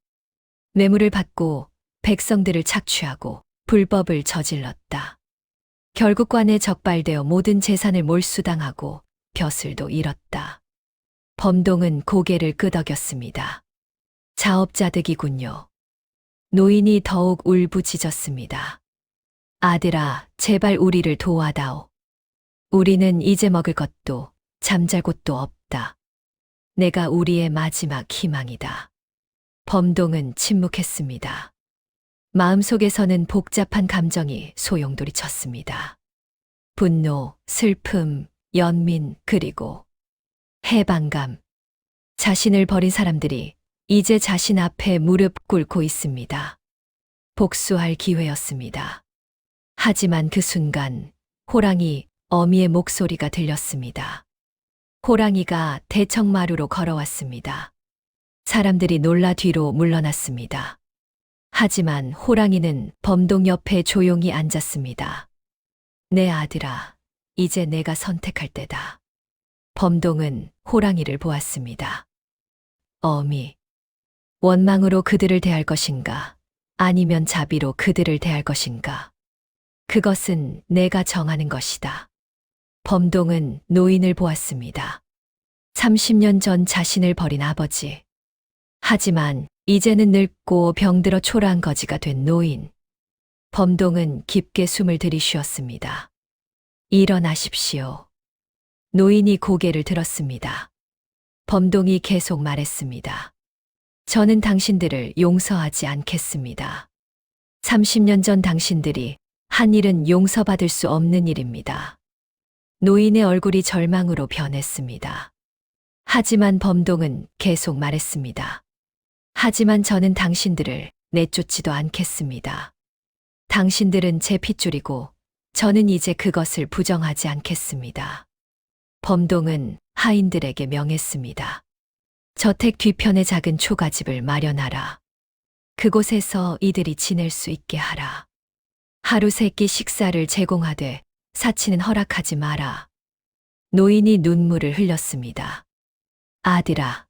뇌물을 받고 백성들을 착취하고 불법을 저질렀다. 결국 관에 적발되어 모든 재산을 몰수당하고 벼슬도 잃었다. 범동은 고개를 끄덕였습니다. 자업자득이군요. 노인이 더욱 울부짖었습니다. 아들아, 제발 우리를 도와다오. 우리는 이제 먹을 것도 잠잘 곳도 없다. 내가 우리의 마지막 희망이다. 범동은 침묵했습니다. 마음속에서는 복잡한 감정이 소용돌이 쳤습니다. 분노, 슬픔, 연민, 그리고 해방감. 자신을 버린 사람들이 이제 자신 앞에 무릎 꿇고 있습니다. 복수할 기회였습니다. 하지만 그 순간 호랑이 어미의 목소리가 들렸습니다. 호랑이가 대청마루로 걸어왔습니다. 사람들이 놀라 뒤로 물러났습니다. 하지만 호랑이는 범동 옆에 조용히 앉았습니다. 내 아들아, 이제 내가 선택할 때다. 범동은 호랑이를 보았습니다. 어미, 원망으로 그들을 대할 것인가, 아니면 자비로 그들을 대할 것인가. 그것은 내가 정하는 것이다. 범동은 노인을 보았습니다. 30년 전 자신을 버린 아버지. 하지만 이제는 늙고 병들어 초라한 거지가 된 노인. 범동은 깊게 숨을 들이쉬었습니다. 일어나십시오. 노인이 고개를 들었습니다. 범동이 계속 말했습니다. 저는 당신들을 용서하지 않겠습니다. 30년 전 당신들이 한 일은 용서받을 수 없는 일입니다. 노인의 얼굴이 절망으로 변했습니다. 하지만 범동은 계속 말했습니다. 하지만 저는 당신들을 내쫓지도 않겠습니다. 당신들은 제 핏줄이고 저는 이제 그것을 부정하지 않겠습니다. 범동은 하인들에게 명했습니다. 저택 뒤편에 작은 초가집을 마련하라. 그곳에서 이들이 지낼 수 있게 하라. 하루 세 끼 식사를 제공하되 사치는 허락하지 마라. 노인이 눈물을 흘렸습니다. 아들아.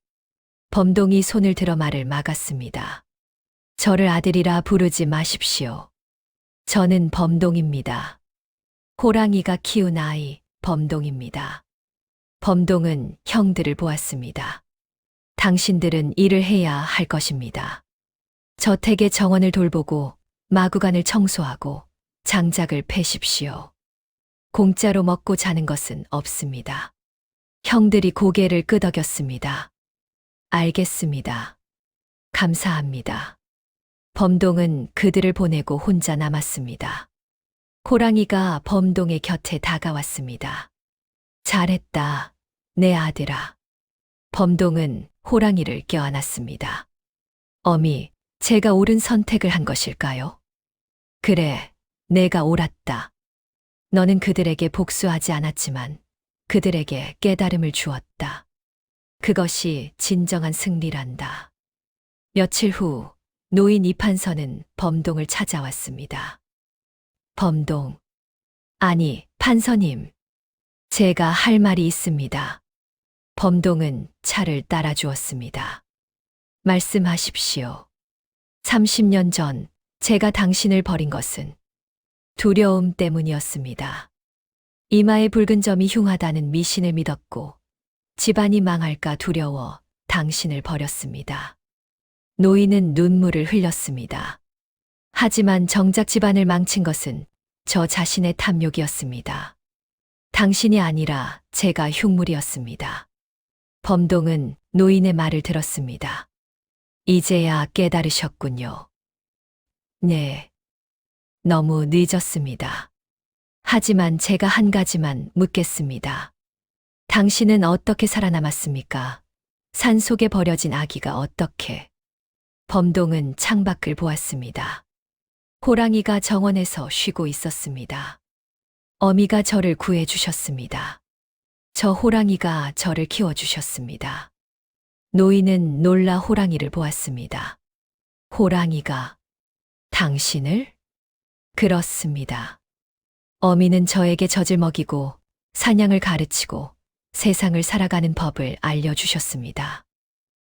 범동이 손을 들어 말을 막았습니다. 저를 아들이라 부르지 마십시오. 저는 범동입니다. 호랑이가 키운 아이, 범동입니다. 범동은 형들을 보았습니다. 당신들은 일을 해야 할 것입니다. 저택의 정원을 돌보고 마구간을 청소하고 장작을 패십시오. 공짜로 먹고 자는 것은 없습니다. 형들이 고개를 끄덕였습니다. 알겠습니다. 감사합니다. 범동은 그들을 보내고 혼자 남았습니다. 호랑이가 범동의 곁에 다가왔습니다. 잘했다, 내 아들아. 범동은 호랑이를 껴안았습니다. 어미, 제가 옳은 선택을 한 것일까요? 그래, 내가 옳았다. 너는 그들에게 복수하지 않았지만 그들에게 깨달음을 주었다. 그것이 진정한 승리란다. 며칠 후 노인 이판서는 범동을 찾아왔습니다. 범동. 아니, 판서님. 제가 할 말이 있습니다. 범동은 차를 따라주었습니다. 말씀하십시오. 30년 전 제가 당신을 버린 것은 두려움 때문이었습니다. 이마에 붉은 점이 흉하다는 미신을 믿었고 집안이 망할까 두려워 당신을 버렸습니다. 노인은 눈물을 흘렸습니다. 하지만 정작 집안을 망친 것은 저 자신의 탐욕이었습니다. 당신이 아니라 제가 흉물이었습니다. 범동은 노인의 말을 들었습니다. 이제야 깨달으셨군요. 네. 너무 늦었습니다. 하지만 제가 한 가지만 묻겠습니다. 당신은 어떻게 살아남았습니까? 산속에 버려진 아기가 어떻게? 범동은 창밖을 보았습니다. 호랑이가 정원에서 쉬고 있었습니다. 어미가 저를 구해주셨습니다. 저 호랑이가 저를 키워주셨습니다. 노인은 놀라 호랑이를 보았습니다. 호랑이가 당신을? 그렇습니다. 어미는 저에게 젖을 먹이고 사냥을 가르치고 세상을 살아가는 법을 알려주셨습니다.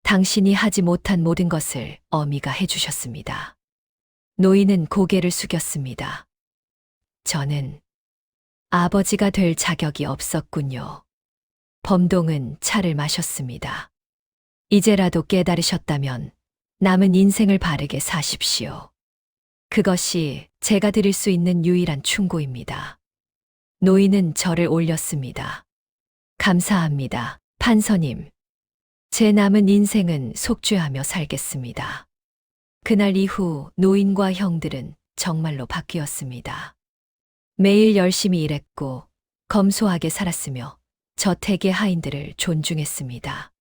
당신이 하지 못한 모든 것을 어미가 해주셨습니다. 노인은 고개를 숙였습니다. 저는 아버지가 될 자격이 없었군요. 범동은 차를 마셨습니다. 이제라도 깨달으셨다면 남은 인생을 바르게 사십시오. 그것이 제가 드릴 수 있는 유일한 충고입니다. 노인은 저를 올렸습니다. 감사합니다, 판서님. 제 남은 인생은 속죄하며 살겠습니다. 그날 이후 노인과 형들은 정말로 바뀌었습니다. 매일 열심히 일했고 검소하게 살았으며 저택의 하인들을 존중했습니다.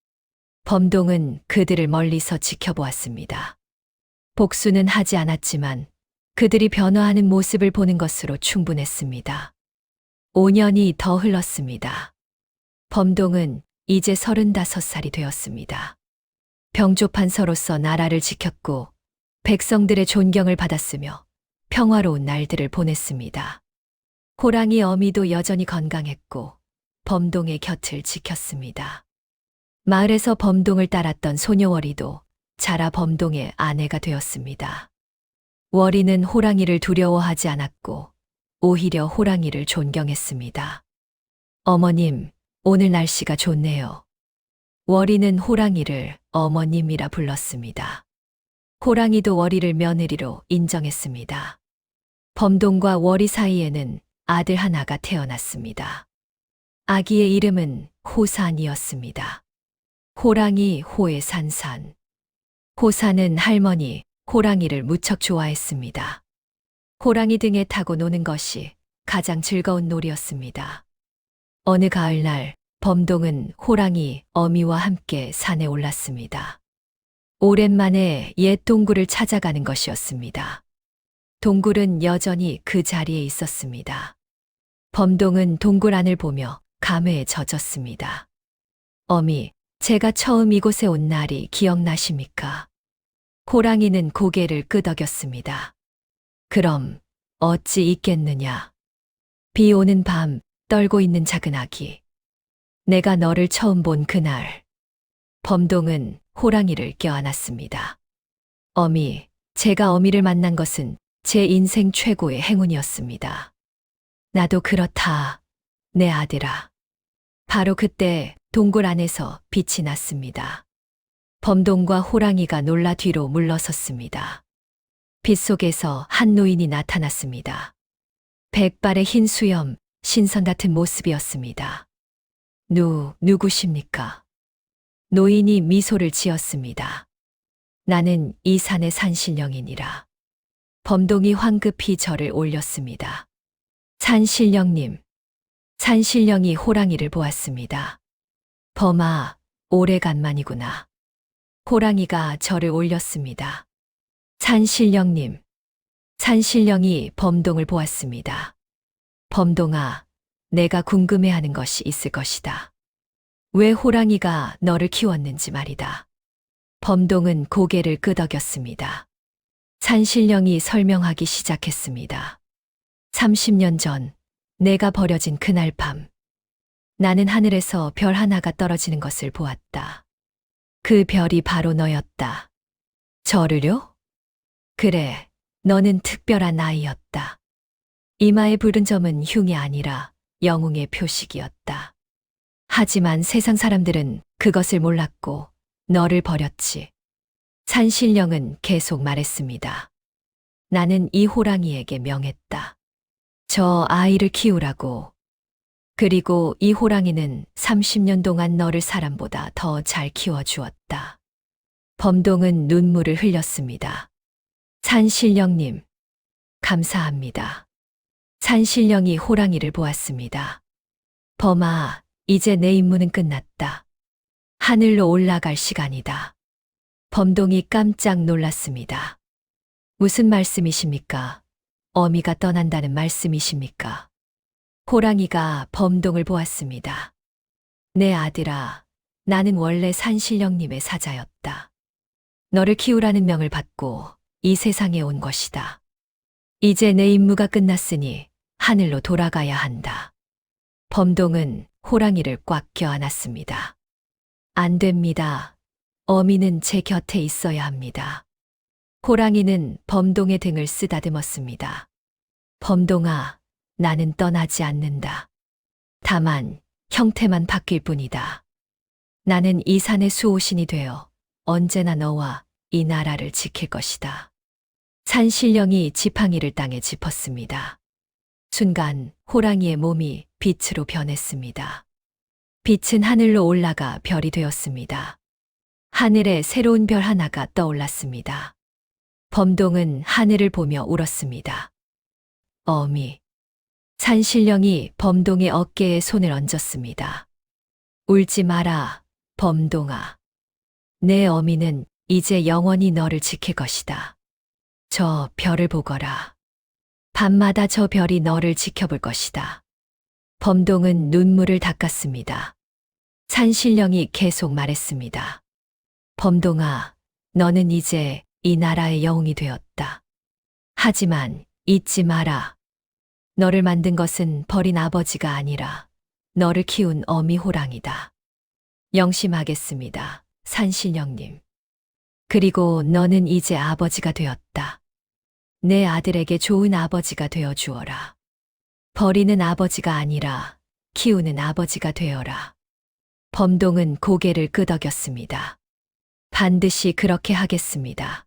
범동은 그들을 멀리서 지켜보았습니다. 복수는 하지 않았지만 그들이 변화하는 모습을 보는 것으로 충분했습니다. 5년이 더 흘렀습니다. 범동은 이제 35살이 되었습니다. 병조판서로서 나라를 지켰고 백성들의 존경을 받았으며 평화로운 날들을 보냈습니다. 호랑이 어미도 여전히 건강했고 범동의 곁을 지켰습니다. 마을에서 범동을 따랐던 소녀 월이도 자라 범동의 아내가 되었습니다. 월이는 호랑이를 두려워하지 않았고 오히려 호랑이를 존경했습니다. 어머님, 오늘 날씨가 좋네요. 월이는 호랑이를 어머님이라 불렀습니다. 호랑이도 월이를 며느리로 인정했습니다. 범동과 월이 사이에는 아들 하나가 태어났습니다. 아기의 이름은 호산이었습니다. 호랑이 호의 산산. 호산은 할머니 호랑이를 무척 좋아했습니다. 호랑이 등에 타고 노는 것이 가장 즐거운 놀이였습니다. 어느 가을날 범동은 호랑이 어미와 함께 산에 올랐습니다. 오랜만에 옛 동굴을 찾아가는 것이었습니다. 동굴은 여전히 그 자리에 있었습니다. 범동은 동굴 안을 보며 감회에 젖었습니다. 어미, 제가 처음 이곳에 온 날이 기억나십니까? 호랑이는 고개를 끄덕였습니다. 그럼 어찌 있겠느냐? 비 오는 밤 떨고 있는 작은 아기. 내가 너를 처음 본 그날. 범동은 호랑이를 껴안았습니다. 어미, 제가 어미를 만난 것은 제 인생 최고의 행운이었습니다. 나도 그렇다, 내 아들아. 바로 그때 동굴 안에서 빛이 났습니다. 범동과 호랑이가 놀라 뒤로 물러섰습니다. 빛 속에서 한 노인이 나타났습니다. 백발의 흰 수염, 신선 같은 모습이었습니다. 누구십니까? 노인이 미소를 지었습니다. 나는 이 산의 산신령이니라. 범동이 황급히 절을 올렸습니다. 산신령님. 산신령이 호랑이를 보았습니다. 범아, 오래간만이구나. 호랑이가 절을 올렸습니다. 산신령님. 산신령이 범동을 보았습니다. 범동아, 내가 궁금해하는 것이 있을 것이다. 왜 호랑이가 너를 키웠는지 말이다. 범동은 고개를 끄덕였습니다. 산신령이 설명하기 시작했습니다. 30년 전, 내가 버려진 그날 밤, 나는 하늘에서 별 하나가 떨어지는 것을 보았다. 그 별이 바로 너였다. 저를요? 그래, 너는 특별한 아이였다. 이마에 붉은 점은 흉이 아니라 영웅의 표식이었다. 하지만 세상 사람들은 그것을 몰랐고 너를 버렸지. 산신령은 계속 말했습니다. 나는 이 호랑이에게 명했다. 저 아이를 키우라고. 그리고 이 호랑이는 30년 동안 너를 사람보다 더 잘 키워주었다. 범동은 눈물을 흘렸습니다. 산신령님, 감사합니다. 산신령이 호랑이를 보았습니다. 범아, 이제 내 임무는 끝났다. 하늘로 올라갈 시간이다. 범동이 깜짝 놀랐습니다. 무슨 말씀이십니까? 어미가 떠난다는 말씀이십니까? 호랑이가 범동을 보았습니다. 내 아들아, 나는 원래 산신령님의 사자였다. 너를 키우라는 명을 받고 이 세상에 온 것이다. 이제 내 임무가 끝났으니 하늘로 돌아가야 한다. 범동은 호랑이를 꽉 껴안았습니다. 안 됩니다. 어미는 제 곁에 있어야 합니다. 호랑이는 범동의 등을 쓰다듬었습니다. 범동아, 나는 떠나지 않는다. 다만 형태만 바뀔 뿐이다. 나는 이 산의 수호신이 되어 언제나 너와 이 나라를 지킬 것이다. 산신령이 지팡이를 땅에 짚었습니다. 순간 호랑이의 몸이 빛으로 변했습니다. 빛은 하늘로 올라가 별이 되었습니다. 하늘에 새로운 별 하나가 떠올랐습니다. 범동은 하늘을 보며 울었습니다. 어미. 산신령이 범동의 어깨에 손을 얹었습니다. 울지 마라, 범동아. 내 어미는 이제 영원히 너를 지킬 것이다. 저 별을 보거라. 밤마다 저 별이 너를 지켜볼 것이다. 범동은 눈물을 닦았습니다. 산신령이 계속 말했습니다. 범동아, 너는 이제 이 나라의 영웅이 되었다. 하지만 잊지 마라. 너를 만든 것은 버린 아버지가 아니라 너를 키운 어미 호랑이다. 명심하겠습니다, 산신령님. 그리고 너는 이제 아버지가 되었다. 내 아들에게 좋은 아버지가 되어 주어라. 버리는 아버지가 아니라 키우는 아버지가 되어라. 범동은 고개를 끄덕였습니다. 반드시 그렇게 하겠습니다.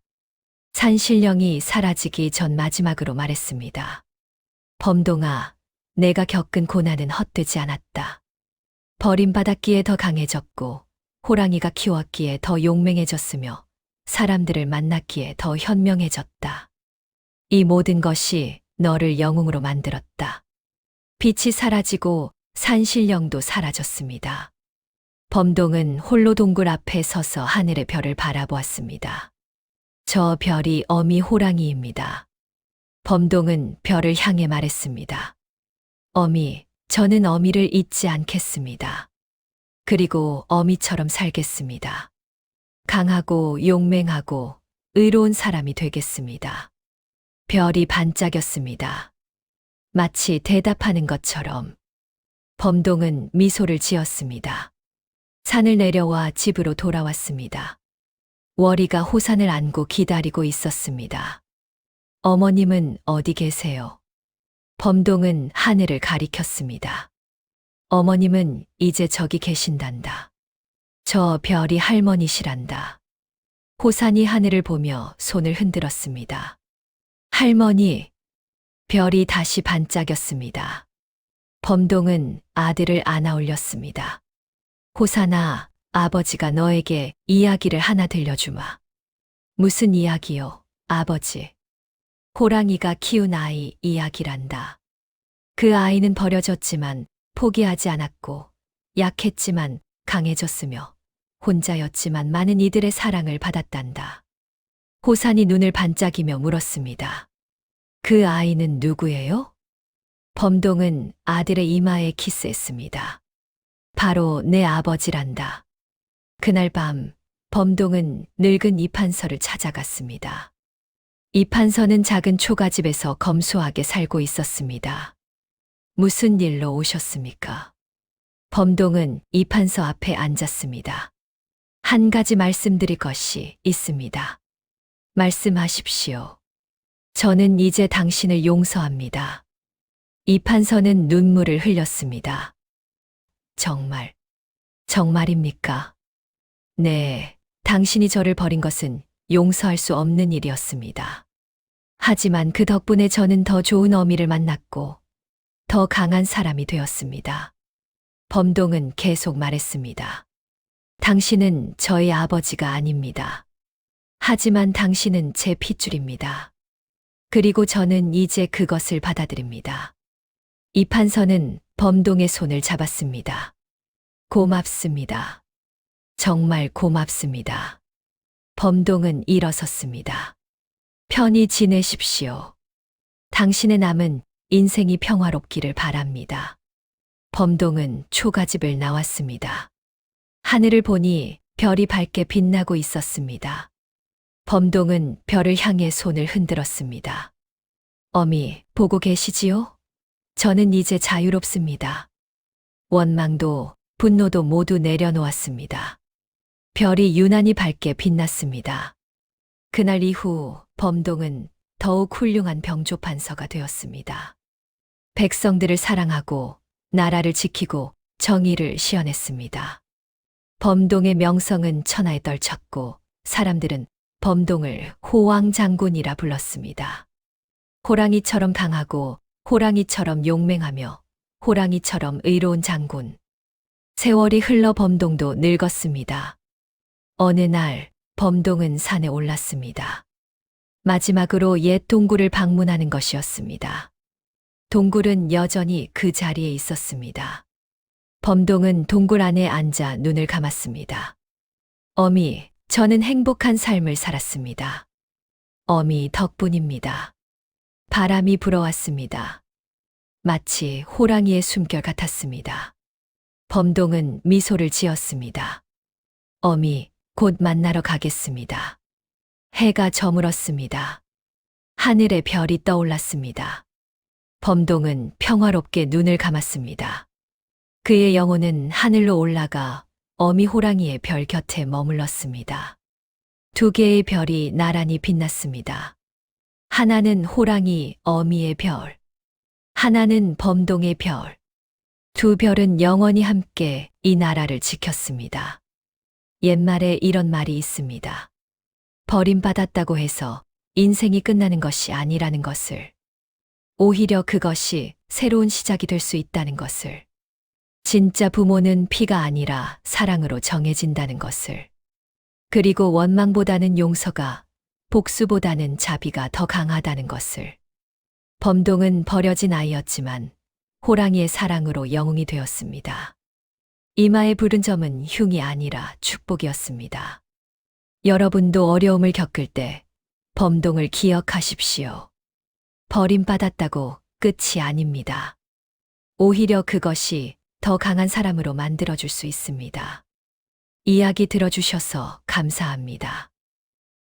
산신령이 사라지기 전 마지막으로 말했습니다. 범동아, 내가 겪은 고난은 헛되지 않았다. 버림받았기에 더 강해졌고, 호랑이가 키웠기에 더 용맹해졌으며, 사람들을 만났기에 더 현명해졌다. 이 모든 것이 너를 영웅으로 만들었다. 빛이 사라지고 산신령도 사라졌습니다. 범동은 홀로 동굴 앞에 서서 하늘의 별을 바라보았습니다. 저 별이 어미 호랑이입니다. 범동은 별을 향해 말했습니다. 어미, 저는 어미를 잊지 않겠습니다. 그리고 어미처럼 살겠습니다. 강하고 용맹하고 의로운 사람이 되겠습니다. 별이 반짝였습니다. 마치 대답하는 것처럼. 범동은 미소를 지었습니다. 산을 내려와 집으로 돌아왔습니다. 월이가 호산을 안고 기다리고 있었습니다. 어머님은 어디 계세요? 범동은 하늘을 가리켰습니다. 어머님은 이제 저기 계신단다. 저 별이 할머니시란다. 호산이 하늘을 보며 손을 흔들었습니다. 할머니, 별이 다시 반짝였습니다. 범동은 아들을 안아 올렸습니다. 호산아, 아버지가 너에게 이야기를 하나 들려주마. 무슨 이야기요, 아버지? 호랑이가 키운 아이 이야기란다. 그 아이는 버려졌지만 포기하지 않았고, 약했지만 강해졌으며, 혼자였지만 많은 이들의 사랑을 받았단다. 호산이 눈을 반짝이며 물었습니다. 그 아이는 누구예요? 범동은 아들의 이마에 키스했습니다. 바로 내 아버지란다. 그날 밤, 범동은 늙은 이판서를 찾아갔습니다. 이판서는 작은 초가집에서 검소하게 살고 있었습니다. 무슨 일로 오셨습니까? 범동은 이판서 앞에 앉았습니다. 한 가지 말씀드릴 것이 있습니다. 말씀하십시오. 저는 이제 당신을 용서합니다. 이판서는 눈물을 흘렸습니다. 정말입니까? 네, 당신이 저를 버린 것은 용서할 수 없는 일이었습니다. 하지만 그 덕분에 저는 더 좋은 어미를 만났고 더 강한 사람이 되었습니다. 범동은 계속 말했습니다. 당신은 저의 아버지가 아닙니다. 하지만 당신은 제 핏줄입니다. 그리고 저는 이제 그것을 받아들입니다. 이판서는 범동의 손을 잡았습니다. 고맙습니다. 정말 고맙습니다. 범동은 일어섰습니다. 편히 지내십시오. 당신의 남은 인생이 평화롭기를 바랍니다. 범동은 초가집을 나왔습니다. 하늘을 보니 별이 밝게 빛나고 있었습니다. 범동은 별을 향해 손을 흔들었습니다. 어미, 보고 계시지요? 저는 이제 자유롭습니다. 원망도 분노도 모두 내려놓았습니다. 별이 유난히 밝게 빛났습니다. 그날 이후 범동은 더욱 훌륭한 병조판서가 되었습니다. 백성들을 사랑하고 나라를 지키고 정의를 시현했습니다. 범동의 명성은 천하에 떨쳤고 사람들은 범동을 호왕 장군이라 불렀습니다. 호랑이처럼 강하고 호랑이처럼 용맹하며 호랑이처럼 의로운 장군. 세월이 흘러 범동도 늙었습니다. 어느 날 범동은 산에 올랐습니다. 마지막으로 옛 동굴을 방문하는 것이었습니다. 동굴은 여전히 그 자리에 있었습니다. 범동은 동굴 안에 앉아 눈을 감았습니다. 어미, 저는 행복한 삶을 살았습니다. 어미 덕분입니다. 바람이 불어왔습니다. 마치 호랑이의 숨결 같았습니다. 범동은 미소를 지었습니다. 어미, 곧 만나러 가겠습니다. 해가 저물었습니다. 하늘에 별이 떠올랐습니다. 범동은 평화롭게 눈을 감았습니다. 그의 영혼은 하늘로 올라가 어미 호랑이의 별 곁에 머물렀습니다. 두 개의 별이 나란히 빛났습니다. 하나는 호랑이 어미의 별, 하나는 범동의 별. 두 별은 영원히 함께 이 나라를 지켰습니다. 옛말에 이런 말이 있습니다. 버림받았다고 해서 인생이 끝나는 것이 아니라는 것을. 오히려 그것이 새로운 시작이 될 수 있다는 것을. 진짜 부모는 피가 아니라 사랑으로 정해진다는 것을. 그리고 원망보다는 용서가, 복수보다는 자비가 더 강하다는 것을. 범동은 버려진 아이였지만 호랑이의 사랑으로 영웅이 되었습니다. 이마에 부른 점은 흉이 아니라 축복이었습니다. 여러분도 어려움을 겪을 때 범동을 기억하십시오. 버림받았다고 끝이 아닙니다. 오히려 그것이 더 강한 사람으로 만들어줄 수 있습니다. 이야기 들어주셔서 감사합니다.